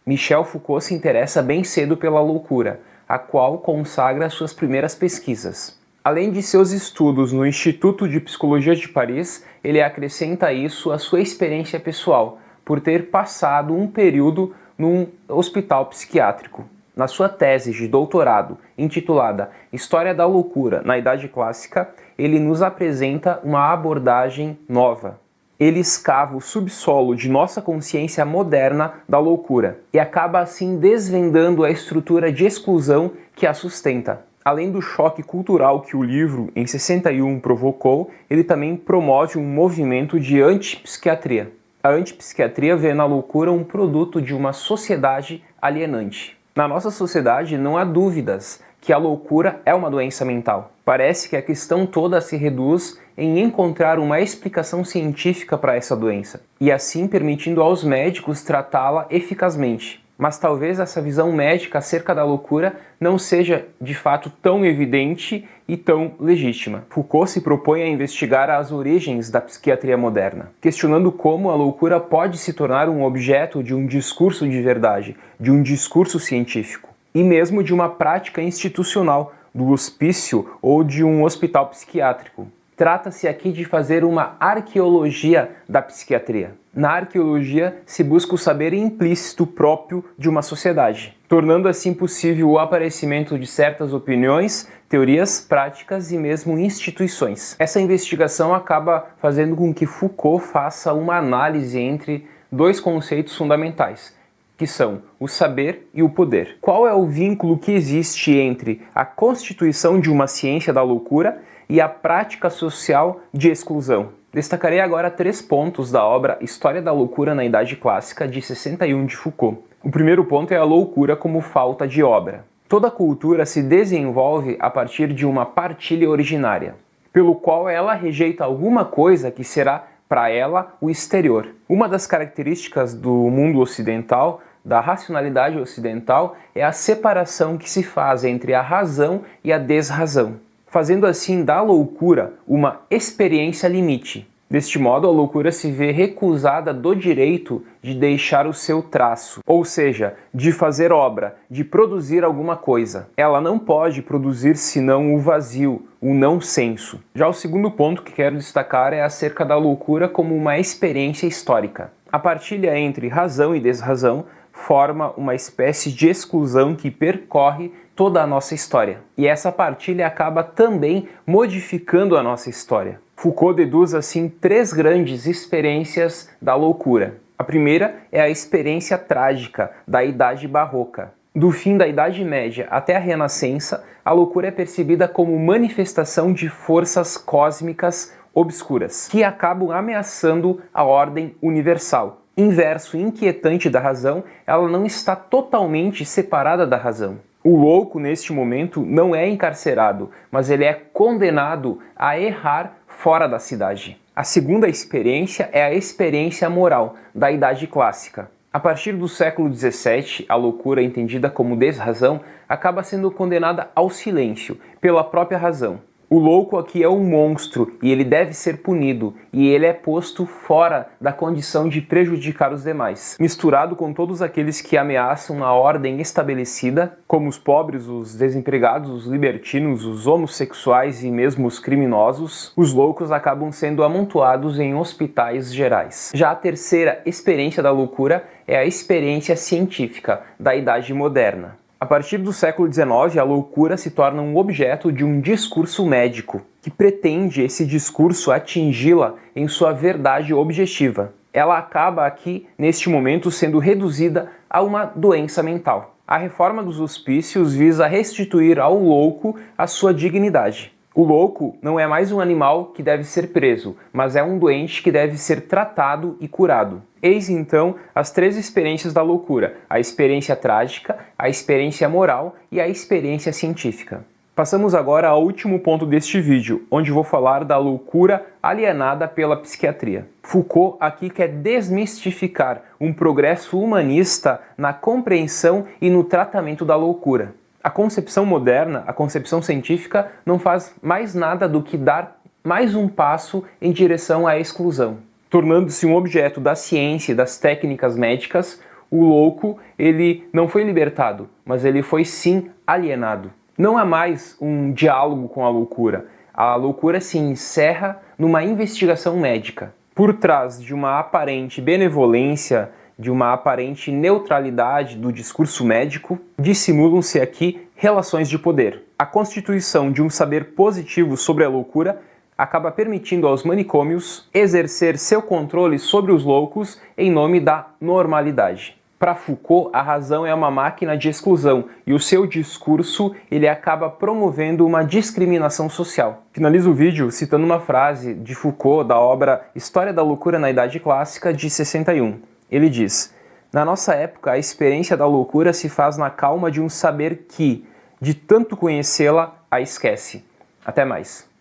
Michel Foucault se interessa bem cedo pela loucura, a qual consagra suas primeiras pesquisas. Além de seus estudos no Instituto de Psicologia de Paris, ele acrescenta a isso a sua experiência pessoal, por ter passado um período num hospital psiquiátrico. Na sua tese de doutorado, intitulada História da Loucura na Idade Clássica, ele nos apresenta uma abordagem nova. Ele escava o subsolo de nossa consciência moderna da loucura e acaba assim desvendando a estrutura de exclusão que a sustenta. Além do choque cultural que o livro, em 61, provocou, ele também promove um movimento de antipsiquiatria. A antipsiquiatria vê na loucura um produto de uma sociedade alienante. Na nossa sociedade não há dúvidas que a loucura é uma doença mental. Parece que a questão toda se reduz em encontrar uma explicação científica para essa doença, e assim permitindo aos médicos tratá-la eficazmente. Mas talvez essa visão médica acerca da loucura não seja de fato tão evidente e tão legítima. Foucault se propõe a investigar as origens da psiquiatria moderna, questionando como a loucura pode se tornar um objeto de um discurso de verdade, de um discurso científico, e mesmo de uma prática institucional, do hospício ou de um hospital psiquiátrico. Trata-se aqui de fazer uma arqueologia da psiquiatria. Na arqueologia se busca o saber implícito próprio de uma sociedade, tornando assim possível o aparecimento de certas opiniões, teorias, práticas e mesmo instituições. Essa investigação acaba fazendo com que Foucault faça uma análise entre dois conceitos fundamentais, que são o saber e o poder. Qual é o vínculo que existe entre a constituição de uma ciência da loucura e a prática social de exclusão? Destacarei agora 3 pontos da obra História da Loucura na Idade Clássica, de 61, de Foucault. O primeiro ponto é a loucura como falta de obra. Toda cultura se desenvolve a partir de uma partilha originária, pelo qual ela rejeita alguma coisa que será para ela o exterior. Uma das características do mundo ocidental, da racionalidade ocidental, é a separação que se faz entre a razão e a desrazão, fazendo assim da loucura uma experiência limite. Deste modo, a loucura se vê recusada do direito de deixar o seu traço, ou seja, de fazer obra, de produzir alguma coisa. Ela não pode produzir senão o vazio, o não senso. Já o segundo ponto que quero destacar é acerca da loucura como uma experiência histórica. A partilha entre razão e desrazão forma uma espécie de exclusão que percorre toda a nossa história. E essa partilha acaba também modificando a nossa história. Foucault deduz assim 3 grandes experiências da loucura. A primeira é a experiência trágica da Idade Barroca. Do fim da Idade Média até a Renascença, a loucura é percebida como manifestação de forças cósmicas obscuras, que acabam ameaçando a ordem universal. Inverso inquietante da razão, ela não está totalmente separada da razão. O louco, neste momento, não é encarcerado, mas ele é condenado a errar fora da cidade. A segunda experiência é a experiência moral da Idade Clássica. A partir do século XVII, a loucura, entendida como desrazão, acaba sendo condenada ao silêncio pela própria razão. O louco aqui é um monstro e ele deve ser punido, e ele é posto fora da condição de prejudicar os demais, misturado com todos aqueles que ameaçam a ordem estabelecida, como os pobres, os desempregados, os libertinos, os homossexuais e mesmo os criminosos. Os loucos acabam sendo amontoados em hospitais gerais. Já a terceira experiência da loucura é a experiência científica da Idade Moderna. A partir do século XIX, a loucura se torna um objeto de um discurso médico, que pretende esse discurso atingi-la em sua verdade objetiva. Ela acaba aqui, neste momento, sendo reduzida a uma doença mental. A reforma dos hospícios visa restituir ao louco a sua dignidade. O louco não é mais um animal que deve ser preso, mas é um doente que deve ser tratado e curado. Eis então as 3 experiências da loucura: a experiência trágica, a experiência moral e a experiência científica. Passamos agora ao último ponto deste vídeo, onde vou falar da loucura alienada pela psiquiatria. Foucault aqui quer desmistificar um progresso humanista na compreensão e no tratamento da loucura. A concepção moderna, a concepção científica, não faz mais nada do que dar mais um passo em direção à exclusão, tornando-se um objeto da ciência e das técnicas médicas o louco, ele não foi libertado, mas ele foi sim alienado. Não há mais um diálogo com a loucura. A loucura se encerra numa investigação médica. Por trás de uma aparente benevolência, de uma aparente neutralidade do discurso médico, dissimulam-se aqui relações de poder. A constituição de um saber positivo sobre a loucura acaba permitindo aos manicômios exercer seu controle sobre os loucos em nome da normalidade. Para Foucault, a razão é uma máquina de exclusão e o seu discurso ele acaba promovendo uma discriminação social. Finalizo o vídeo citando uma frase de Foucault da obra História da Loucura na Idade Clássica, de 61. Ele diz: "Na nossa época, a experiência da loucura se faz na calma de um saber que, de tanto conhecê-la, a esquece." Até mais.